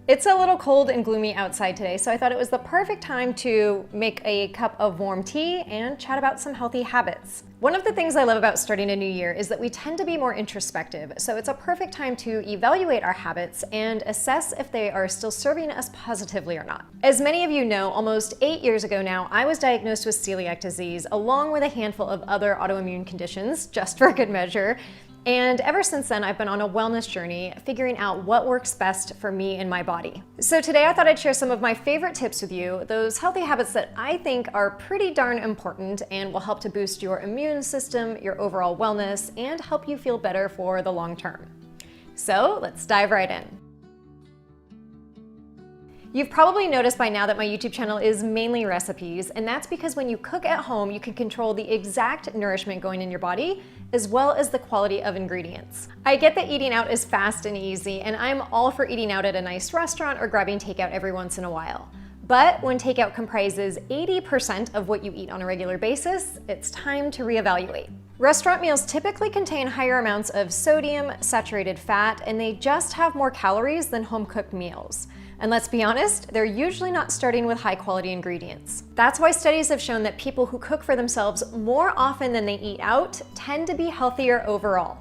It's a little cold and gloomy outside today, so I thought it was the perfect time to make a cup of warm tea and chat about some healthy habits. One of the things I love about starting a new year is that we tend to be more introspective, so it's a perfect time to evaluate our habits and assess if they are still serving us positively or not. As many of you know, almost 8 years ago now, I was diagnosed with celiac disease, along with a handful of other autoimmune conditions, just for good measure. And ever since then, I've been on a wellness journey, figuring out what works best for me and my body. So today I thought I'd share some of my favorite tips with you, those healthy habits that I think are pretty darn important and will help to boost your immune system, your overall wellness, and help you feel better for the long term. So let's dive right in. You've probably noticed by now that my YouTube channel is mainly recipes, and that's because when you cook at home, you can control the exact nourishment going in your body, as well as the quality of ingredients. I get that eating out is fast and easy, and I'm all for eating out at a nice restaurant or grabbing takeout every once in a while. But when takeout comprises 80% of what you eat on a regular basis, it's time to reevaluate. Restaurant meals typically contain higher amounts of sodium, saturated fat, and they just have more calories than home-cooked meals. And let's be honest, they're usually not starting with high-quality ingredients. That's why studies have shown that people who cook for themselves more often than they eat out tend to be healthier overall.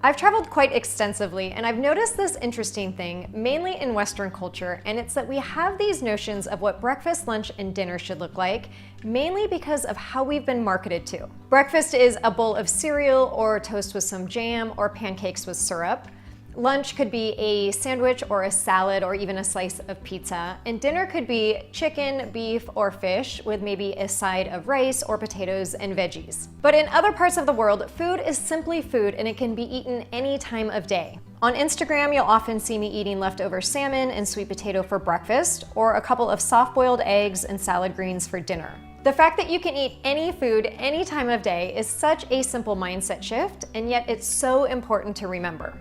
I've traveled quite extensively, and I've noticed this interesting thing, mainly in Western culture, and it's that we have these notions of what breakfast, lunch, and dinner should look like, mainly because of how we've been marketed to. Breakfast is a bowl of cereal or toast with some jam or pancakes with syrup. Lunch could be a sandwich or a salad or even a slice of pizza, and dinner could be chicken, beef, or fish with maybe a side of rice or potatoes and veggies. But in other parts of the world, food is simply food and it can be eaten any time of day. On Instagram, you'll often see me eating leftover salmon and sweet potato for breakfast, or a couple of soft-boiled eggs and salad greens for dinner. The fact that you can eat any food any time of day is such a simple mindset shift, and yet it's so important to remember.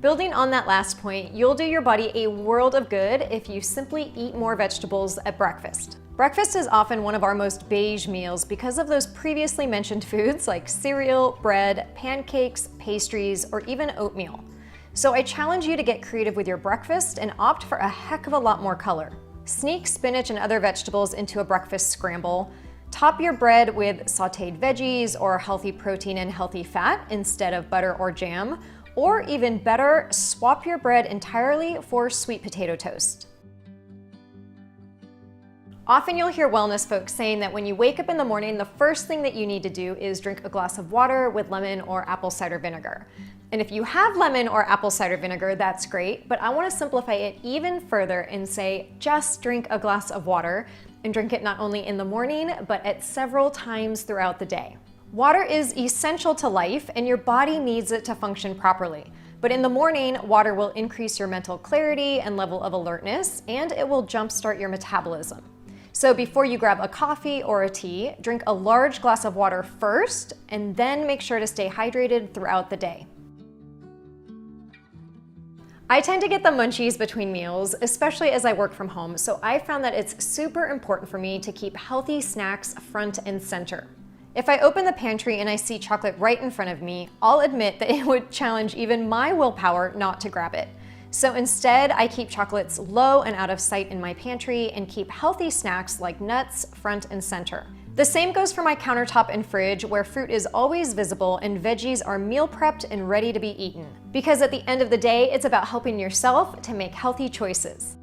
Building on that last point, you'll do your body a world of good if you simply eat more vegetables at breakfast. Breakfast is often one of our most beige meals because of those previously mentioned foods like cereal, bread, pancakes, pastries, or even oatmeal. So I challenge you to get creative with your breakfast and opt for a heck of a lot more color. Sneak spinach and other vegetables into a breakfast scramble. Top your bread with sauteed veggies or healthy protein and healthy fat instead of butter or jam. Or even better, swap your bread entirely for sweet potato toast. Often you'll hear wellness folks saying that when you wake up in the morning, the first thing that you need to do is drink a glass of water with lemon or apple cider vinegar. And if you have lemon or apple cider vinegar, that's great, but I want to simplify it even further and say just drink a glass of water and drink it not only in the morning, but at several times throughout the day. Water is essential to life, and your body needs it to function properly. But in the morning, water will increase your mental clarity and level of alertness, and it will jumpstart your metabolism. So before you grab a coffee or a tea, drink a large glass of water first, and then make sure to stay hydrated throughout the day. I tend to get the munchies between meals, especially as I work from home, so I found that it's super important for me to keep healthy snacks front and center. If I open the pantry and I see chocolate right in front of me, I'll admit that it would challenge even my willpower not to grab it. So instead, I keep chocolates low and out of sight in my pantry and keep healthy snacks like nuts front and center. The same goes for my countertop and fridge, where fruit is always visible and veggies are meal prepped and ready to be eaten. Because at the end of the day, it's about helping yourself to make healthy choices.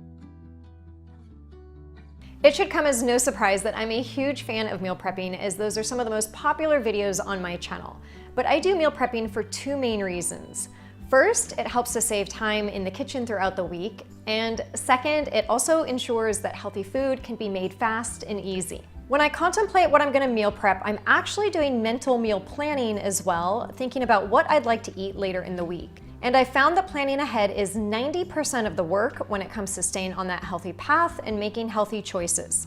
It should come as no surprise that I'm a huge fan of meal prepping, as those are some of the most popular videos on my channel. But I do meal prepping for two main reasons. First, it helps to save time in the kitchen throughout the week. And second, it also ensures that healthy food can be made fast and easy. When I contemplate what I'm gonna meal prep, I'm actually doing mental meal planning as well, thinking about what I'd like to eat later in the week. And I found that planning ahead is 90% of the work when it comes to staying on that healthy path and making healthy choices.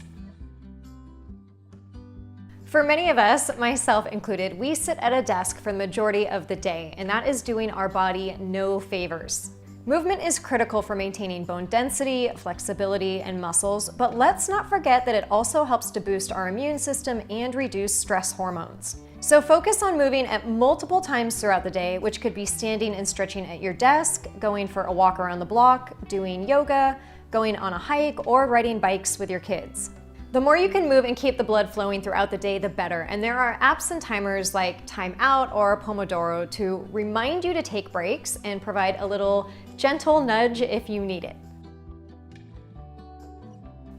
For many of us, myself included, we sit at a desk for the majority of the day, and that is doing our body no favors. Movement is critical for maintaining bone density, flexibility, and muscles, but let's not forget that it also helps to boost our immune system and reduce stress hormones. So focus on moving at multiple times throughout the day, which could be standing and stretching at your desk, going for a walk around the block, doing yoga, going on a hike, or riding bikes with your kids. The more you can move and keep the blood flowing throughout the day, the better. And there are apps and timers like Time Out or Pomodoro to remind you to take breaks and provide a little gentle nudge if you need it.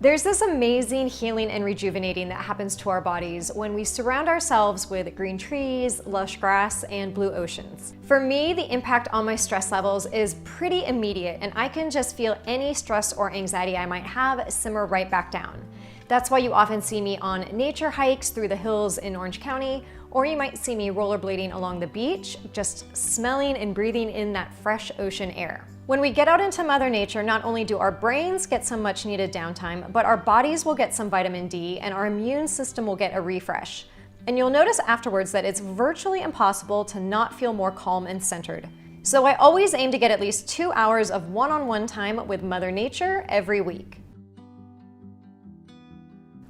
There's this amazing healing and rejuvenating that happens to our bodies when we surround ourselves with green trees, lush grass, and blue oceans. For me, the impact on my stress levels is pretty immediate, and I can just feel any stress or anxiety I might have simmer right back down. That's why you often see me on nature hikes through the hills in Orange County, or you might see me rollerblading along the beach, just smelling and breathing in that fresh ocean air. When we get out into Mother Nature, not only do our brains get some much needed downtime, but our bodies will get some vitamin D and our immune system will get a refresh. And you'll notice afterwards that it's virtually impossible to not feel more calm and centered. So I always aim to get at least 2 hours of one-on-one time with Mother Nature every week.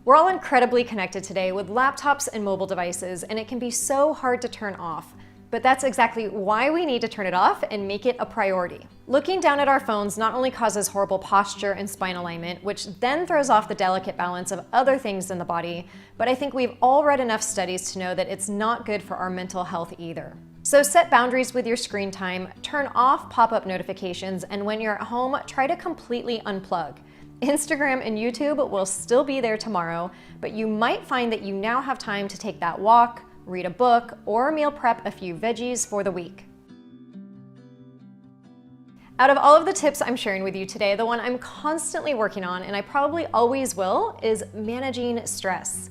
We're all incredibly connected today with laptops and mobile devices, and it can be so hard to turn off. But that's exactly why we need to turn it off and make it a priority. Looking down at our phones not only causes horrible posture and spine alignment, which then throws off the delicate balance of other things in the body, but I think we've all read enough studies to know that it's not good for our mental health either. So set boundaries with your screen time, turn off pop-up notifications, and when you're at home, try to completely unplug. Instagram and YouTube will still be there tomorrow, but you might find that you now have time to take that walk, read a book, or meal prep a few veggies for the week. Out of all of the tips I'm sharing with you today, the one I'm constantly working on, and I probably always will, is managing stress.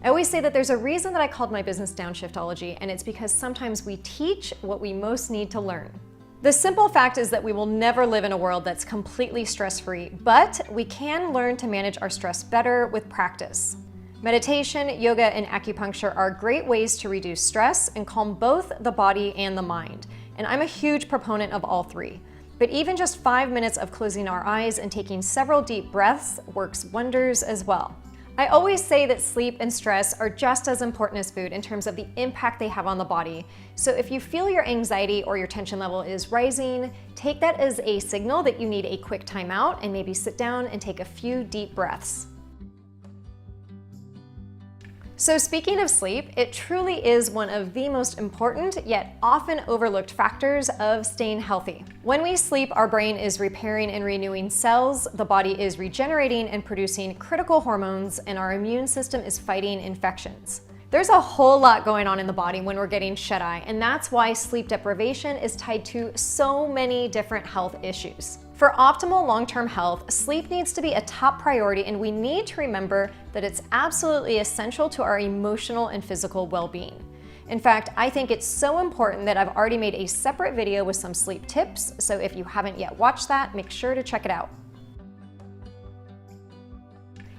I always say that there's a reason that I called my business Downshiftology, and it's because sometimes we teach what we most need to learn. The simple fact is that we will never live in a world that's completely stress-free, but we can learn to manage our stress better with practice. Meditation, yoga, and acupuncture are great ways to reduce stress and calm both the body and the mind. And I'm a huge proponent of all three. But even just 5 minutes of closing our eyes and taking several deep breaths works wonders as well. I always say that sleep and stress are just as important as food in terms of the impact they have on the body. So if you feel your anxiety or your tension level is rising, take that as a signal that you need a quick timeout and maybe sit down and take a few deep breaths. So speaking of sleep, it truly is one of the most important yet often overlooked factors of staying healthy. When we sleep, our brain is repairing and renewing cells, the body is regenerating and producing critical hormones, and our immune system is fighting infections. There's a whole lot going on in the body when we're getting shut-eye, and that's why sleep deprivation is tied to so many different health issues. For optimal long-term health, sleep needs to be a top priority, and we need to remember that it's absolutely essential to our emotional and physical well-being. In fact, I think it's so important that I've already made a separate video with some sleep tips, so if you haven't yet watched that, make sure to check it out.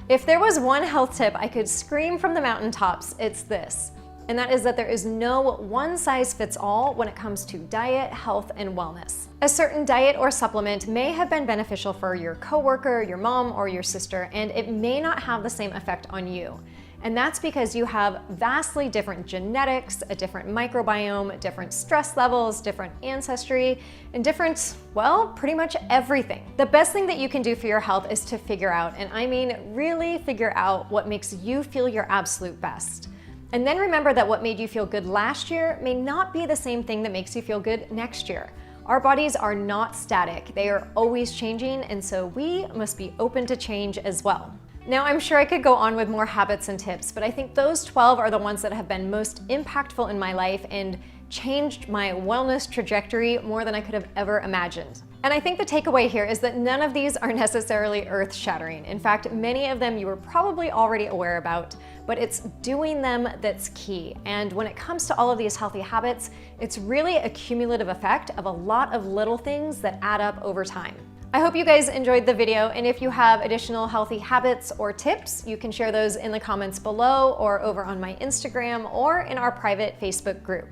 If there was one health tip I could scream from the mountaintops, it's this. And that is that there is no one-size-fits-all when it comes to diet, health, and wellness. A certain diet or supplement may have been beneficial for your coworker, your mom, or your sister, and it may not have the same effect on you. And that's because you have vastly different genetics, a different microbiome, different stress levels, different ancestry, and different, well, pretty much everything. The best thing that you can do for your health is to figure out, and I mean really figure out, what makes you feel your absolute best. And then remember that what made you feel good last year may not be the same thing that makes you feel good next year. Our bodies are not static, they are always changing, and so we must be open to change as well. Now, I'm sure I could go on with more habits and tips, but I think those 12 are the ones that have been most impactful in my life and changed my wellness trajectory more than I could have ever imagined. And I think the takeaway here is that none of these are necessarily earth-shattering. In fact, many of them you were probably already aware about, but it's doing them that's key. And when it comes to all of these healthy habits, it's really a cumulative effect of a lot of little things that add up over time. I hope you guys enjoyed the video, and if you have additional healthy habits or tips, you can share those in the comments below or over on my Instagram or in our private Facebook group.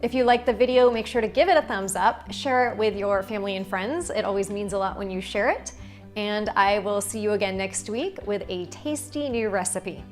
If you like the video, make sure to give it a thumbs up, share it with your family and friends. It always means a lot when you share it. And I will see you again next week with a tasty new recipe.